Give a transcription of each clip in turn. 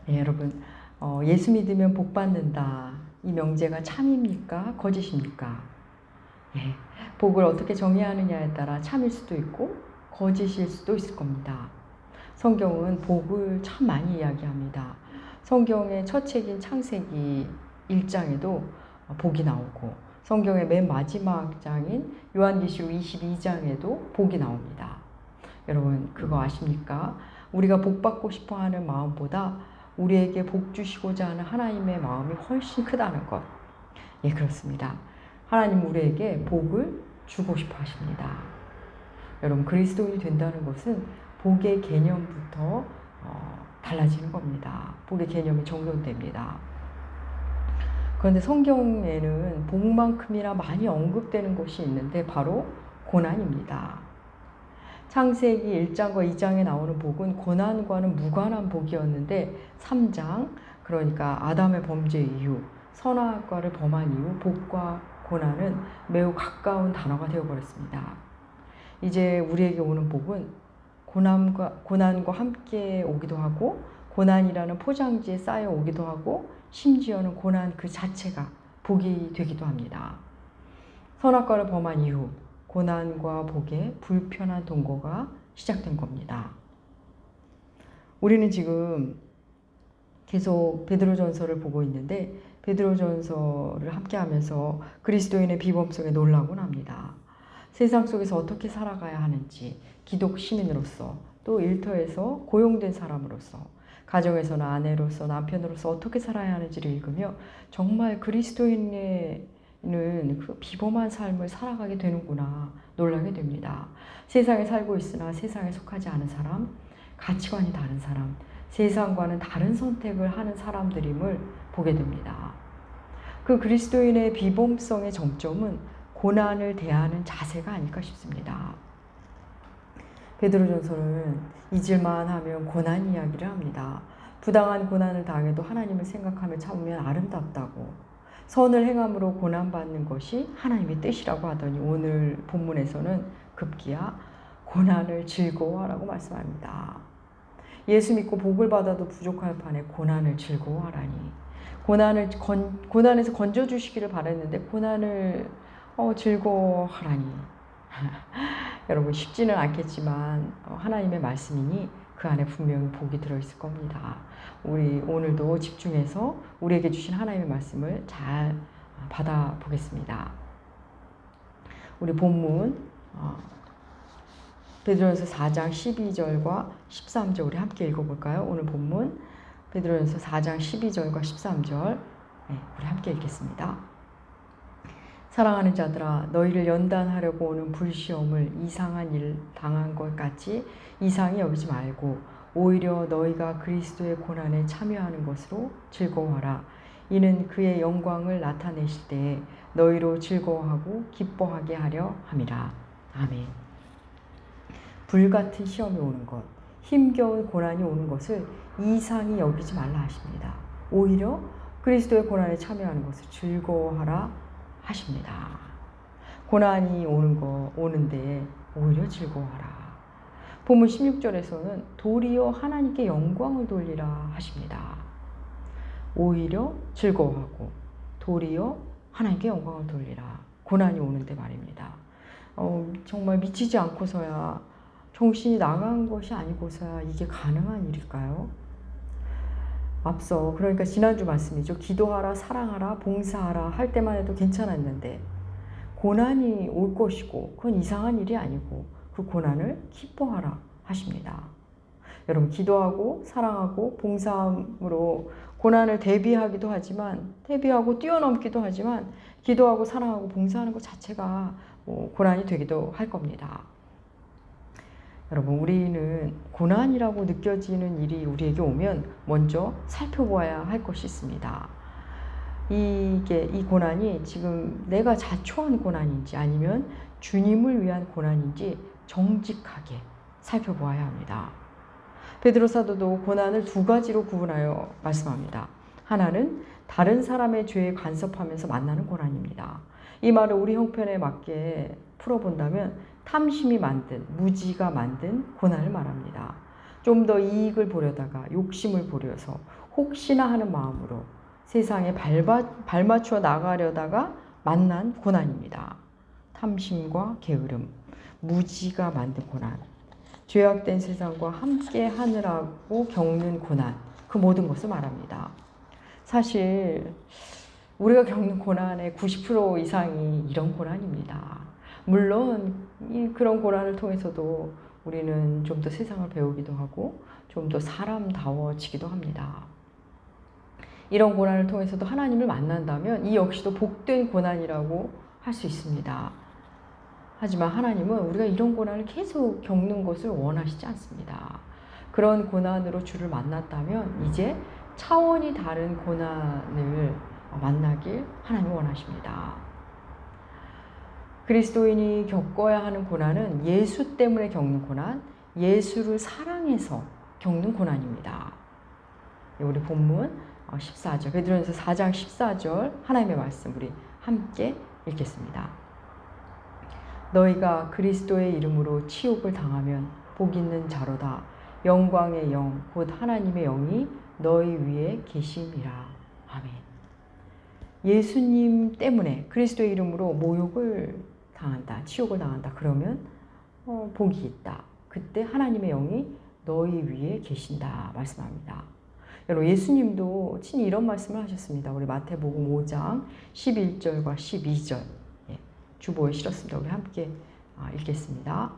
네, 여러분, 예수 믿으면 복 받는다. 이 명제가 참입니까? 거짓입니까? 예, 복을 어떻게 정의하느냐에 따라 참일 수도 있고 거짓일 수도 있을 겁니다. 성경은 복을 참 많이 이야기합니다. 성경의 첫 책인 창세기 1장에도 복이 나오고 성경의 맨 마지막 장인 요한계시록 22장에도 복이 나옵니다. 여러분 그거 아십니까? 우리가 복 받고 싶어 하는 마음보다 우리에게 복 주시고자 하는 하나님의 마음이 훨씬 크다는 것. 예, 그렇습니다. 하나님 우리에게 복을 주고 싶어 하십니다. 여러분 그리스도인이 된다는 것은 복의 개념부터 달라지는 겁니다. 복의 개념이 정돈됩니다. 그런데 성경에는 복만큼이나 많이 언급되는 것이 있는데 바로 고난입니다. 창세기 1장과 2장에 나오는 복은 고난과는 무관한 복이었는데 3장, 그러니까 아담의 범죄 이후 선악과를 범한 이후 복과 고난은 매우 가까운 단어가 되어버렸습니다. 이제 우리에게 오는 복은 고난과 함께 오기도 하고 고난이라는 포장지에 쌓여 오기도 하고 심지어는 고난 그 자체가 복이 되기도 합니다. 선악과를 범한 이후 고난과 복의 불편한 동거가 시작된 겁니다. 우리는 지금 계속 베드로전서를 보고 있는데 베드로전서를 함께 하면서 그리스도인의 비범성에 놀라곤 합니다. 세상 속에서 어떻게 살아가야 하는지 기독 시민으로서 또 일터에서 고용된 사람으로서 가정에서나 아내로서 남편으로서 어떻게 살아야 하는지를 읽으며 정말 그리스도인의 그 비범한 삶을 살아가게 되는구나 놀라게 됩니다. 세상에 살고 있으나 세상에 속하지 않은 사람, 가치관이 다른 사람, 세상과는 다른 선택을 하는 사람들임을 보게 됩니다. 그 그리스도인의 비범성의 정점은 고난을 대하는 자세가 아닐까 싶습니다. 베드로전서는 잊을만 하면 고난 이야기를 합니다. 부당한 고난을 당해도 하나님을 생각하며 참으면 아름답다고 선을 행함으로 고난받는 것이 하나님의 뜻이라고 하더니 오늘 본문에서는 급기야 고난을 즐거워하라고 말씀합니다. 예수 믿고 복을 받아도 부족할 판에 고난을 즐거워하라니 고난에서 건져주시기를 바랬는데 고난을 즐거워하라니 여러분 쉽지는 않겠지만 하나님의 말씀이니 그 안에 분명히 복이 들어있을 겁니다. 우리 오늘도 집중해서 우리에게 주신 하나님의 말씀을 잘 받아보겠습니다. 우리 본문 베드로전서 4장 12절과 13절 우리 함께 읽어볼까요? 오늘 본문 베드로전서 4장 12절과 13절 우리 함께 읽겠습니다. 사랑하는 자들아 너희를 연단하려고 오는 불시험을 이상한 일 당한 것 같이 이상히 여기지 말고 오히려 너희가 그리스도의 고난에 참여하는 것으로 즐거워하라. 이는 그의 영광을 나타내실 때에 너희로 즐거워하고 기뻐하게 하려 함이라. 아멘. 불같은 시험이 오는 것, 힘겨운 고난이 오는 것을 이상히 여기지 말라 하십니다. 오히려 그리스도의 고난에 참여하는 것을 즐거워하라 하십니다. 고난이 오는데 오히려 즐거워하라. 본문 16절에서는 도리어 하나님께 영광을 돌리라 하십니다. 오히려 즐거워하고 도리어 하나님께 영광을 돌리라. 고난이 오는데 말입니다. 정말 미치지 않고서야 정신이 나간 것이 아니고서야 이게 가능한 일일까요? 앞서 그러니까 지난주 말씀이죠. 기도하라, 사랑하라, 봉사하라 할 때만 해도 괜찮았는데 고난이 올 것이고 그건 이상한 일이 아니고 그 고난을 기뻐하라 하십니다. 여러분 기도하고 사랑하고 봉사함으로 고난을 대비하고 뛰어넘기도 하지만 기도하고 사랑하고 봉사하는 것 자체가 고난이 되기도 할 겁니다. 여러분 우리는 고난이라고 느껴지는 일이 우리에게 오면 먼저 살펴보아야 할 것이 있습니다. 이 고난이 지금 내가 자초한 고난인지 아니면 주님을 위한 고난인지 정직하게 살펴보아야 합니다. 베드로 사도도 고난을 두 가지로 구분하여 말씀합니다. 하나는 다른 사람의 죄에 간섭하면서 만나는 고난입니다. 이 말을 우리 형편에 맞게 풀어본다면 탐심이 만든, 무지가 만든 고난을 말합니다. 좀 더 이익을 보려다가 욕심을 부려서 혹시나 하는 마음으로 세상에 발맞춰 나가려다가 만난 고난입니다. 탐심과 게으름, 무지가 만든 고난, 죄악된 세상과 함께 하느라고 겪는 고난, 그 모든 것을 말합니다. 사실 우리가 겪는 고난의 90% 이상이 이런 고난입니다. 물론 그런 고난을 통해서도 우리는 좀 더 세상을 배우기도 하고 좀 더 사람다워지기도 합니다. 이런 고난을 통해서도 하나님을 만난다면 이 역시도 복된 고난이라고 할 수 있습니다. 하지만 하나님은 우리가 이런 고난을 계속 겪는 것을 원하시지 않습니다. 그런 고난으로 주를 만났다면 이제 차원이 다른 고난을 만나길 하나님이 원하십니다. 그리스도인이 겪어야 하는 고난은 예수 때문에 겪는 고난, 예수를 사랑해서 겪는 고난입니다. 우리 본문 14절, 베드로전서 4장 14절 하나님의 말씀 우리 함께 읽겠습니다. 너희가 그리스도의 이름으로 치욕을 당하면 복 있는 자로다. 영광의 영, 곧 하나님의 영이 너희 위에 계심이라. 아멘. 예수님 때문에 그리스도의 이름으로 모욕을 당한다, 치욕을 당한다. 그러면 복이 있다. 그때 하나님의 영이 너희 위에 계신다 말씀합니다. 여러분, 예수님도 친히 이런 말씀을 하셨습니다. 우리 마태복음 5장 11절과 12절 주보에 실었습니다. 우리 함께 읽겠습니다.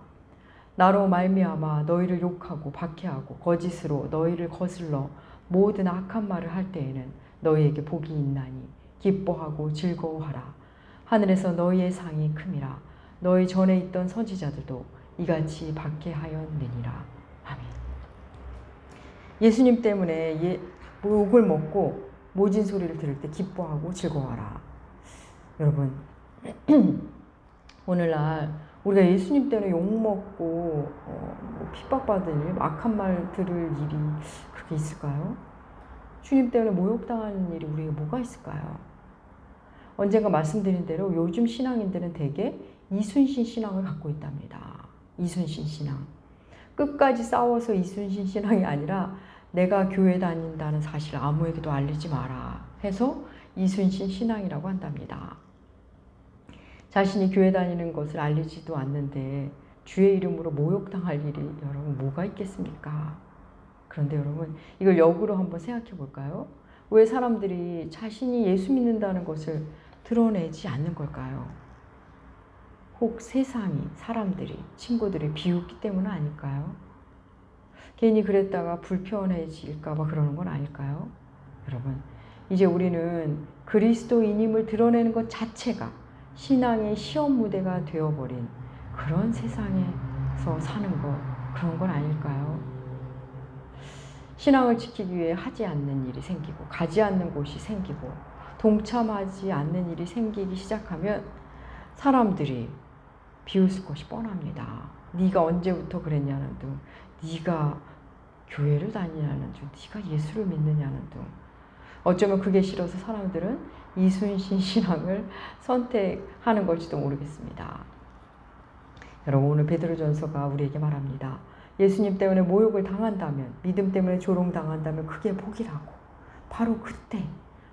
나로 말미암아 너희를 욕하고 박해하고 거짓으로 너희를 거슬러 모든 악한 말을 할 때에는 너희에게 복이 있나니 기뻐하고 즐거워하라. 하늘에서 너희의 상이 큼이라. 너희 전에 있던 선지자들도 이같이 박해하였느니라. 아멘. 예수님 때문에 욕을 먹고 모진 소리를 들을 때 기뻐하고 즐거워하라. 여러분, 오늘날 우리가 예수님 때문에 욕먹고 핍박받은 일, 악한 말 들을 일이 그렇게 있을까요? 주님 때문에 모욕당하는 일이 우리에게 뭐가 있을까요? 언젠가 말씀드린 대로 요즘 신앙인들은 대개 이순신 신앙을 갖고 있답니다. 이순신 신앙. 끝까지 싸워서 이순신 신앙이 아니라 내가 교회 다닌다는 사실을 아무에게도 알리지 마라 해서 이순신 신앙이라고 한답니다. 자신이 교회 다니는 것을 알리지도 않는데 주의 이름으로 모욕당할 일이 여러분 뭐가 있겠습니까? 그런데 여러분, 이걸 역으로 한번 생각해 볼까요? 왜 사람들이 자신이 예수 믿는다는 것을 드러내지 않는 걸까요? 혹 세상이, 사람들이, 친구들이 비웃기 때문 아닐까요? 괜히 그랬다가 불편해질까 봐 그러는 건 아닐까요? 여러분, 이제 우리는 그리스도인임을 드러내는 것 자체가 신앙의 시험 무대가 되어버린 그런 세상에서 사는 것, 그런 건 아닐까요? 신앙을 지키기 위해 하지 않는 일이 생기고 가지 않는 곳이 생기고 동참하지 않는 일이 생기기 시작하면 사람들이 비웃을 것이 뻔합니다. 네가 언제부터 그랬냐는 둥, 네가 교회를 다니냐는 둥, 네가 예수를 믿느냐는 둥. 어쩌면 그게 싫어서 사람들은 이순신 신앙을 선택하는 걸지도 모르겠습니다. 여러분, 오늘 베드로전서가 우리에게 말합니다. 예수님 때문에 모욕을 당한다면, 믿음 때문에 조롱당한다면 그게 복이라고. 바로 그때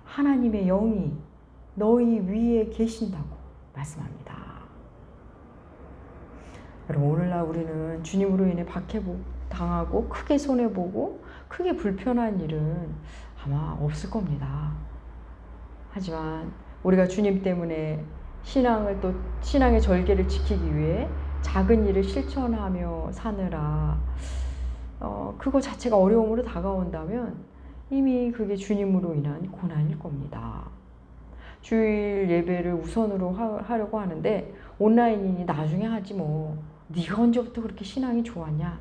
하나님의 영이 너희 위에 계신다고 말씀합니다. 여러분, 오늘날 우리는 주님으로 인해 박해당하고 크게 손해보고 크게 불편한 일은 아마 없을 겁니다. 하지만 우리가 주님 때문에 신앙의 절개를 지키기 위해 작은 일을 실천하며 사느라 그거 자체가 어려움으로 다가온다면 이미 그게 주님으로 인한 고난일 겁니다. 주일 예배를 우선으로 하려고 하는데 온라인이니 나중에 하지 뭐. 네가 언제부터 그렇게 신앙이 좋았냐?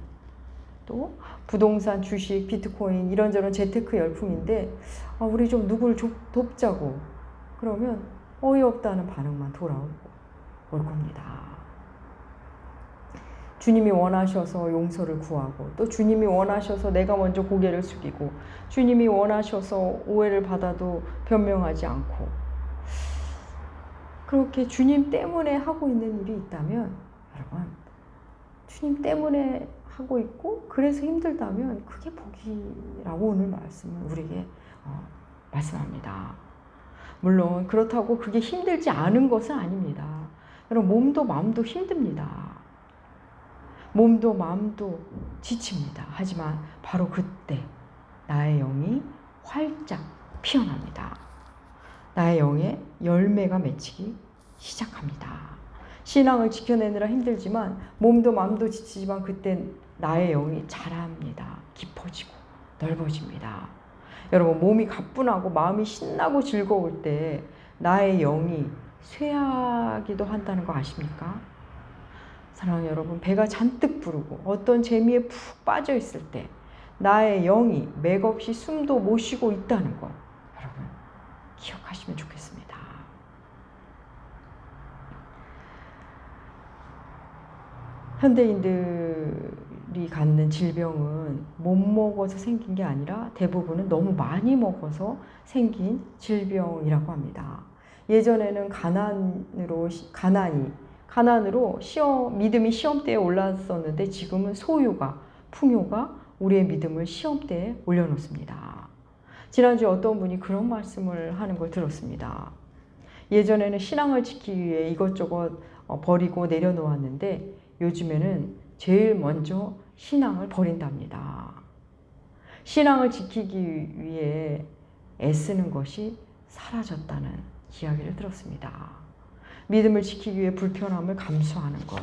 또 부동산, 주식, 비트코인 이런저런 재테크 열풍인데 우리 좀 누구를 돕자고 그러면 어이없다는 반응만 돌아올 겁니다. 주님이 원하셔서 용서를 구하고 또 주님이 원하셔서 내가 먼저 고개를 숙이고 주님이 원하셔서 오해를 받아도 변명하지 않고 그렇게 주님 때문에 하고 있는 일이 있다면 여러분, 주님 때문에 하고 있고 그래서 힘들다면 그게 복이라고 오늘 말씀은 우리에게 말씀합니다. 물론 그렇다고 그게 힘들지 않은 것은 아닙니다. 여러분 몸도 마음도 힘듭니다. 몸도 마음도 지칩니다. 하지만 바로 그때 나의 영이 활짝 피어납니다. 나의 영의 열매가 맺히기 시작합니다. 신앙을 지켜내느라 힘들지만 몸도 마음도 지치지만 그때 나의 영이 자랍니다. 깊어지고 넓어집니다. 여러분 몸이 가뿐하고 마음이 신나고 즐거울 때 나의 영이 쇠하기도 한다는 거 아십니까? 사랑하는 여러분, 배가 잔뜩 부르고 어떤 재미에 푹 빠져 있을 때 나의 영이 맥없이 숨도 못 쉬고 있다는 거 여러분 기억하시면 좋겠습니다. 현대인들이 갖는 질병은 못 먹어서 생긴 게 아니라 대부분은 너무 많이 먹어서 생긴 질병이라고 합니다. 예전에는 가난으로 믿음이 시험대에 올랐었는데 지금은 소유가, 풍요가 우리의 믿음을 시험대에 올려놓습니다. 지난주에 어떤 분이 그런 말씀을 하는 걸 들었습니다. 예전에는 신앙을 지키기 위해 이것저것 버리고 내려놓았는데 요즘에는 제일 먼저 신앙을 버린답니다. 신앙을 지키기 위해 애쓰는 것이 사라졌다는 이야기를 들었습니다. 믿음을 지키기 위해 불편함을 감수하는 것.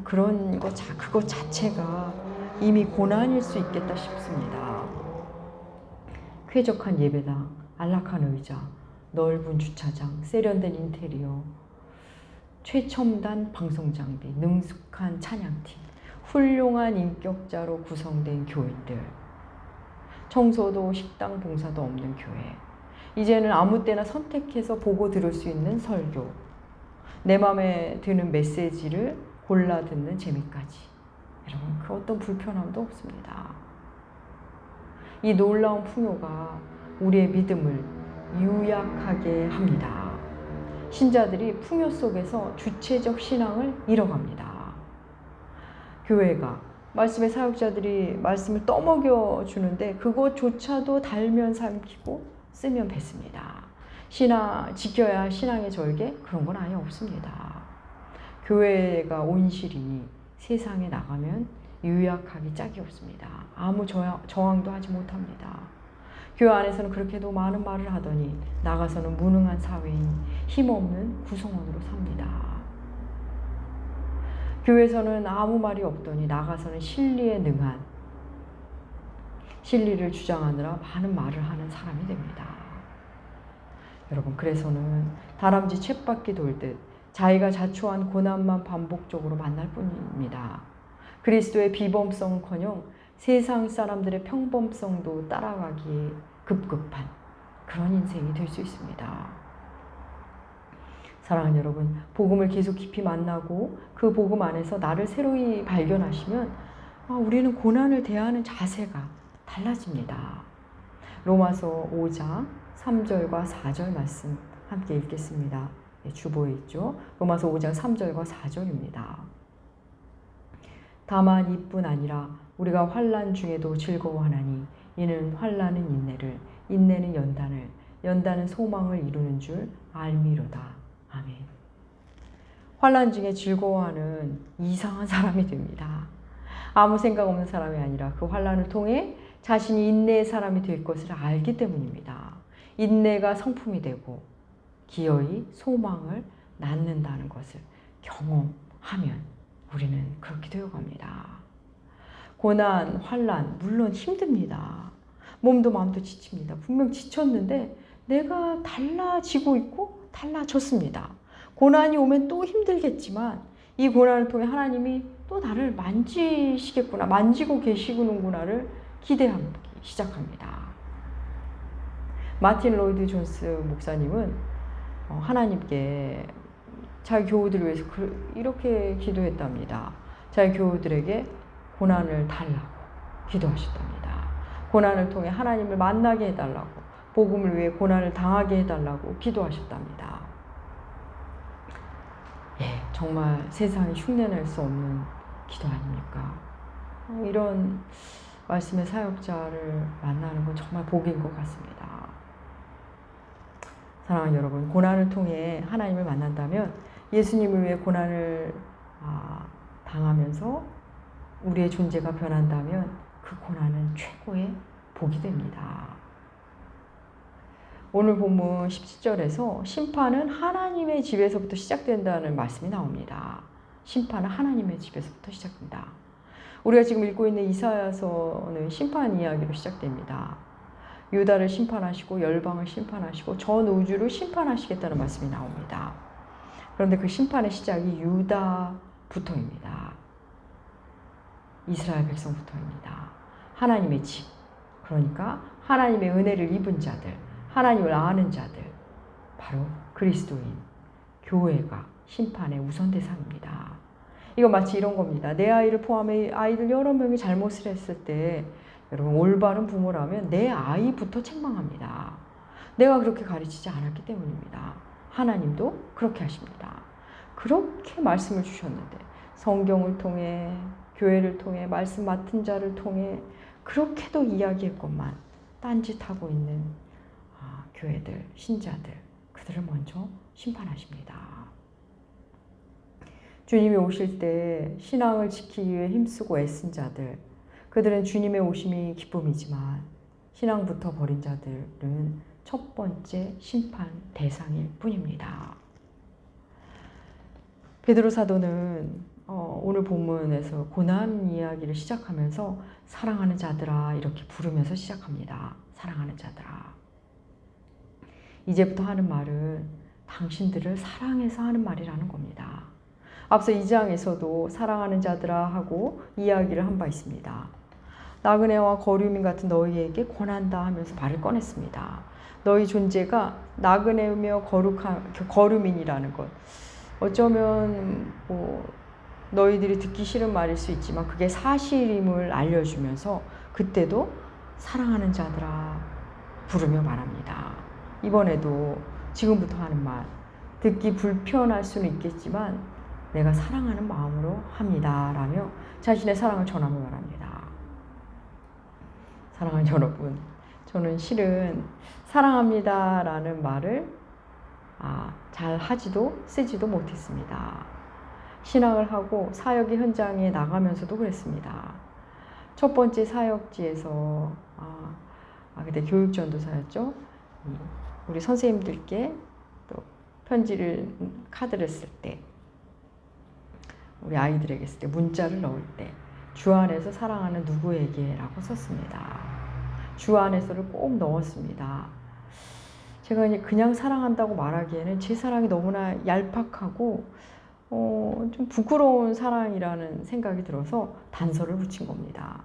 그럼 그것 자체가 이미 고난일 수 있겠다 싶습니다. 쾌적한 예배당, 안락한 의자, 넓은 주차장, 세련된 인테리어, 최첨단 방송장비, 능숙한 찬양팀, 훌륭한 인격자로 구성된 교회들, 청소도 식당 봉사도 없는 교회, 이제는 아무 때나 선택해서 보고 들을 수 있는 설교, 내 마음에 드는 메시지를 골라 듣는 재미까지. 여러분, 그 어떤 불편함도 없습니다. 이 놀라운 풍요가 우리의 믿음을 유약하게 합니다. 신자들이 풍요 속에서 주체적 신앙을 잃어갑니다. 교회가 말씀의 사역자들이 말씀을 떠먹여 주는데 그것조차도 달면 삼키고 쓰면 뱉습니다. 지켜야 할 신앙의 절개 그런 건 아예 없습니다. 교회가 온실이니 세상에 나가면 유약하기 짝이 없습니다. 아무 저항도 하지 못합니다. 교회 안에서는 그렇게도 많은 말을 하더니 나가서는 무능한 사회인 힘없는 구성원으로 삽니다. 교회에서는 아무 말이 없더니 나가서는 진리에 능한 진리를 주장하느라 많은 말을 하는 사람이 됩니다. 여러분, 그래서는 다람쥐 쳇바퀴 돌듯 자기가 자초한 고난만 반복적으로 만날 뿐입니다. 그리스도의 비범성은커녕 세상 사람들의 평범성도 따라가기에 급급한 그런 인생이 될 수 있습니다. 사랑하는 여러분, 복음을 계속 깊이 만나고 그 복음 안에서 나를 새로이 발견하시면 우리는 고난을 대하는 자세가 달라집니다. 로마서 5장 3절과 4절 말씀 함께 읽겠습니다. 주보에 있죠. 로마서 5장 3절과 4절입니다. 다만 이뿐 아니라 우리가 환난 중에도 즐거워하나니 이는 환난은 인내를, 인내는 연단을, 연단은 소망을 이루는 줄 알미로다. 아멘. 환난 중에 즐거워하는 이상한 사람이 됩니다. 아무 생각 없는 사람이 아니라 그 환난을 통해 자신이 인내의 사람이 될 것을 알기 때문입니다. 인내가 성품이 되고 기어이 소망을 낳는다는 것을 경험하면 우리는 그렇게 되어갑니다. 고난, 환난 물론 힘듭니다. 몸도 마음도 지칩니다. 분명 지쳤는데 내가 달라지고 있고 달라졌습니다. 고난이 오면 또 힘들겠지만 이 고난을 통해 하나님이 또 나를 만지시겠구나, 만지고 계시는구나를 기대하기 시작합니다. 마틴 로이드 존스 목사님은 하나님께 자기 교우들을 위해서 이렇게 기도했답니다. 자기 교우들에게 고난을 달라고 기도하셨답니다. 고난을 통해 하나님을 만나게 해달라고, 복음을 위해 고난을 당하게 해달라고 기도하셨답니다. 정말 세상이 흉내낼 수 없는 기도 아닙니까? 이런 말씀의 사역자를 만나는 건 정말 복인 것 같습니다. 사랑하는 여러분, 고난을 통해 하나님을 만난다면 예수님을 위해 고난을 당하면서 우리의 존재가 변한다면 그 고난은 최고의 복이 됩니다. 오늘 본문 17절에서 심판은 하나님의 집에서부터 시작된다는 말씀이 나옵니다. 심판은 하나님의 집에서부터 시작된다. 우리가 지금 읽고 있는 이사야서는 심판 이야기로 시작됩니다. 유다를 심판하시고 열방을 심판하시고 전 우주를 심판하시겠다는 말씀이 나옵니다. 그런데 그 심판의 시작이 유다부터입니다. 이스라엘 백성부터입니다. 하나님의 집, 그러니까 하나님의 은혜를 입은 자들, 하나님을 아는 자들, 바로 그리스도인, 교회가 심판의 우선 대상입니다. 이거 마치 이런 겁니다. 내 아이를 포함해 아이들 여러 명이 잘못을 했을 때 여러분, 올바른 부모라면 내 아이부터 책망합니다. 내가 그렇게 가르치지 않았기 때문입니다. 하나님도 그렇게 하십니다. 그렇게 말씀을 주셨는데 성경을 통해, 교회를 통해, 말씀 맡은 자를 통해 그렇게도 이야기했건만 딴짓하고 있는 교회들, 신자들, 그들을 먼저 심판하십니다. 주님이 오실 때 신앙을 지키기 위해 힘쓰고 애쓴 자들, 그들은 주님의 오심이 기쁨이지만 신앙부터 버린 자들은 첫 번째 심판 대상일 뿐입니다. 베드로 사도는 오늘 본문에서 고난 이야기를 시작하면서 사랑하는 자들아 이렇게 부르면서 시작합니다. 사랑하는 자들아. 이제부터 하는 말은 당신들을 사랑해서 하는 말이라는 겁니다. 앞서 2장에서도 사랑하는 자들아 하고 이야기를 한 바 있습니다. 나그네와 거류민 같은 너희에게 권한다 하면서 말을 꺼냈습니다. 너희 존재가 나그네며 거류민이라는 것. 어쩌면 너희들이 듣기 싫은 말일 수 있지만 그게 사실임을 알려주면서 그때도 사랑하는 자들아 부르며 말합니다. 이번에도 지금부터 하는 말, 듣기 불편할 수는 있겠지만 내가 사랑하는 마음으로 합니다 라며 자신의 사랑을 전하며 말합니다. 사랑하는 여러분, 저는 실은 사랑합니다 라는 말을 잘 하지도 쓰지도 못했습니다. 신학을 하고 사역의 현장에 나가면서도 그랬습니다. 첫 번째 사역지에서 그때 교육전도사였죠. 우리 선생님들께 또 편지를, 카드를 쓸 때, 우리 아이들에게 쓸 때, 문자를 넣을 때 주 안에서 사랑하는 누구에게 라고 썼습니다. 주 안에서를 꼭 넣었습니다. 제가 그냥 사랑한다고 말하기에는 제 사랑이 너무나 얄팍하고 좀 부끄러운 사랑이라는 생각이 들어서 단서를 붙인 겁니다.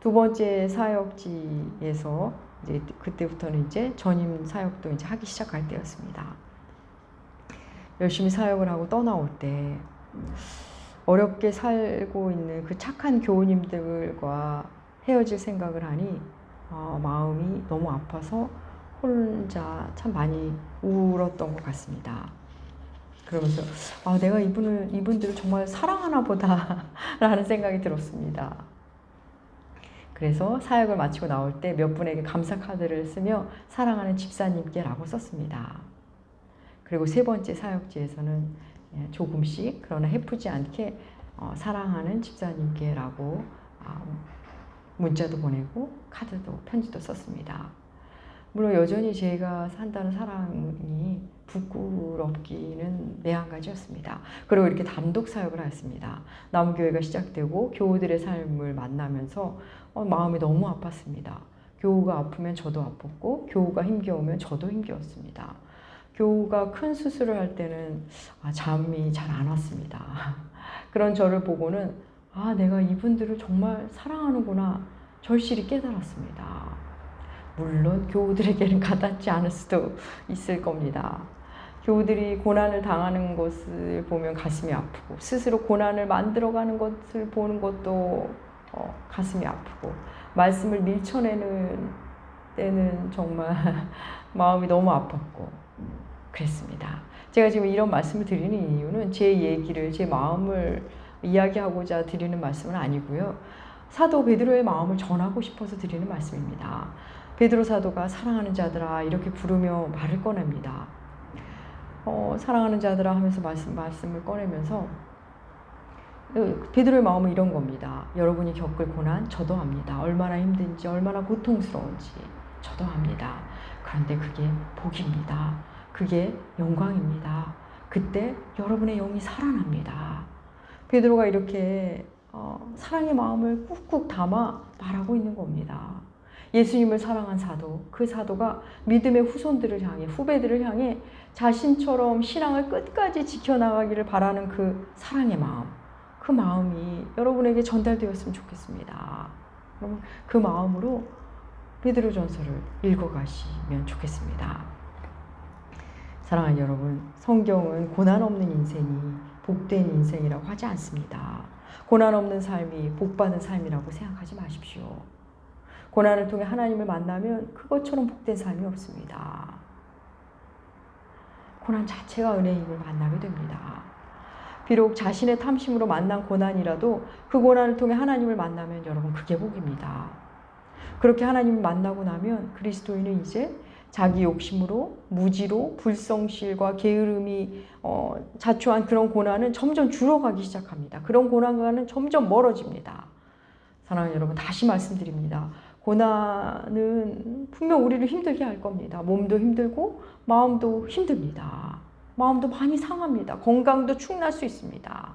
두 번째 사역지에서 이제 그때부터는 이제 전임 사역도 이제 하기 시작할 때였습니다. 열심히 사역을 하고 떠나올 때 어렵게 살고 있는 그 착한 교우님들과 헤어질 생각을 하니 마음이 너무 아파서 혼자 참 많이 울었던 것 같습니다. 그러면서 내가 이분들을 정말 사랑하나 보다 라는 생각이 들었습니다. 그래서 사역을 마치고 나올 때 몇 분에게 감사 카드를 쓰며 사랑하는 집사님께 라고 썼습니다. 그리고 세 번째 사역지에서는 조금씩 그러나 해프지 않게 사랑하는 집사님께 라고 문자도 보내고 카드도 편지도 썼습니다. 물론 여전히 제가 산다는 사랑이 부끄럽기는 매한가지였습니다. 그리고 이렇게 단독 사역을 하였습니다. 남교회가 시작되고 교우들의 삶을 만나면서 마음이 너무 아팠습니다. 교우가 아프면 저도 아팠고 교우가 힘겨우면 저도 힘겨웠습니다. 교우가 큰 수술을 할 때는 잠이 잘 안 왔습니다. 그런 저를 보고는 내가 이분들을 정말 사랑하는구나 절실히 깨달았습니다. 물론 교우들에게는 가닿지 않을 수도 있을 겁니다. 교우들이 고난을 당하는 것을 보면 가슴이 아프고 스스로 고난을 만들어가는 것을 보는 것도 가슴이 아프고 말씀을 밀쳐내는 때는 정말 마음이 너무 아팠고 그랬습니다. 제가 지금 이런 말씀을 드리는 이유는 제 얘기를, 제 마음을 이야기하고자 드리는 말씀은 아니고요. 사도 베드로의 마음을 전하고 싶어서 드리는 말씀입니다. 베드로 사도가 사랑하는 자들아 이렇게 부르며 말을 꺼냅니다. 사랑하는 자들아 하면서 말씀을 꺼내면서 베드로의 마음은 이런 겁니다. 여러분이 겪을 고난 저도 압니다. 얼마나 힘든지 얼마나 고통스러운지 저도 압니다. 그런데 그게 복입니다. 그게 영광입니다. 그때 여러분의 영이 살아납니다. 베드로가 이렇게 사랑의 마음을 꾹꾹 담아 말하고 있는 겁니다. 예수님을 사랑한 사도, 그 사도가 믿음의 후손들을 향해, 후배들을 향해 자신처럼 신앙을 끝까지 지켜나가기를 바라는 그 사랑의 마음, 그 마음이 여러분에게 전달되었으면 좋겠습니다. 여러분 그 마음으로 베드로전서를 읽어가시면 좋겠습니다. 사랑하는 여러분, 성경은 고난 없는 인생이 복된 인생이라고 하지 않습니다. 고난 없는 삶이 복받은 삶이라고 생각하지 마십시오. 고난을 통해 하나님을 만나면 그것처럼 복된 삶이 없습니다. 고난 자체가 은혜의 힘을 만나게 됩니다. 비록 자신의 탐심으로 만난 고난이라도 그 고난을 통해 하나님을 만나면 여러분 그게 복입니다. 그렇게 하나님을 만나고 나면 그리스도인은 이제 자기 욕심으로, 무지로, 불성실과 게으름이 자초한 그런 고난은 점점 줄어가기 시작합니다. 그런 고난과는 점점 멀어집니다. 사랑하는 여러분, 다시 말씀드립니다. 고난은 분명 우리를 힘들게 할 겁니다. 몸도 힘들고 마음도 힘듭니다. 마음도 많이 상합니다. 건강도 축날 수 있습니다.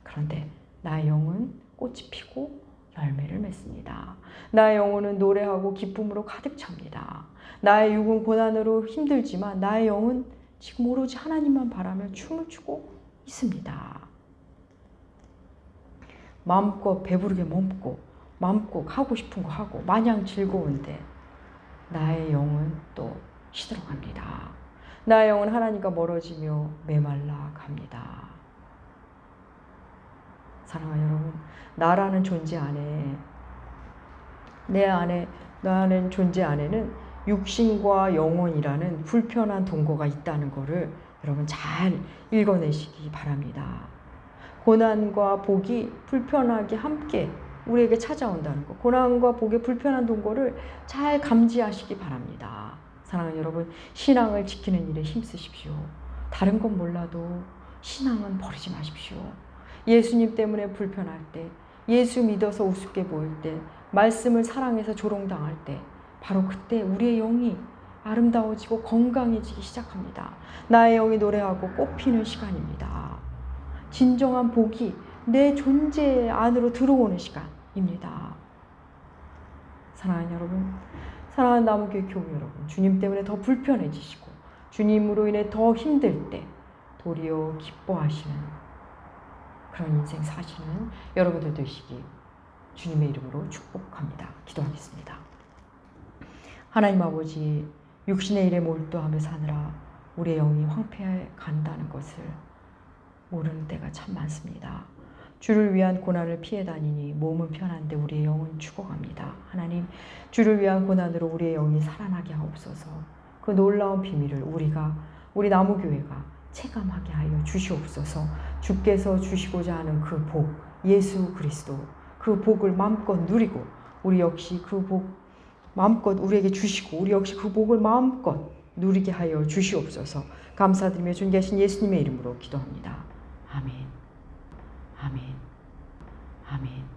그런데 나의 영은 꽃이 피고 열매를 맺습니다. 나의 영혼은 노래하고 기쁨으로 가득 찹니다. 나의 육은 고난으로 힘들지만 나의 영은 지금 오로지 하나님만 바라며 춤을 추고 있습니다. 마음껏 배부르게 먹고 마음껏 하고 싶은 거 하고 마냥 즐거운데 나의 영은 또 시들어갑니다. 나의 영은 하나님과 멀어지며 메말라 갑니다. 사랑하는 여러분, 나라는 존재 안에, 나라는 존재 안에는 육신과 영혼이라는 불편한 동거가 있다는 것을 여러분 잘 읽어내시기 바랍니다. 고난과 복이 불편하게 함께 우리에게 찾아온다는 것, 고난과 복의 불편한 동거를 잘 감지하시기 바랍니다. 사랑하는 여러분, 신앙을 지키는 일에 힘쓰십시오. 다른 건 몰라도 신앙은 버리지 마십시오. 예수님 때문에 불편할 때, 예수 믿어서 우습게 보일 때, 말씀을 사랑해서 조롱당할 때, 바로 그때 우리의 영이 아름다워지고 건강해지기 시작합니다. 나의 영이 노래하고 꽃피는 시간입니다. 진정한 복이 내 존재 안으로 들어오는 시간입니다. 사랑하는 여러분, 사랑하는 나무교회 교우 여러분, 주님 때문에 더 불편해지시고 주님으로 인해 더 힘들 때 도리어 기뻐하시는 그런 인생 사시는 여러분들 되시기 주님의 이름으로 축복합니다. 기도하겠습니다. 하나님 아버지, 육신의 일에 몰두하며 사느라 우리의 영이 황폐해 간다는 것을 모르는 때가 참 많습니다. 주를 위한 고난을 피해 다니니 몸은 편한데 우리의 영은 죽어갑니다. 하나님, 주를 위한 고난으로 우리의 영이 살아나게 하옵소서. 그 놀라운 비밀을 우리 나무교회가 체감하게 하여 주시옵소서. 주께서 주시고자 하는 그 복, 예수 그리스도, 그 복을 마음껏 누리고 우리 역시 그 복 마음껏 우리에게 주시고 우리 역시 그 복을 마음껏 누리게 하여 주시옵소서. 감사드리며 존귀하신 예수님의 이름으로 기도합니다. 아멘. 아멘. 아멘.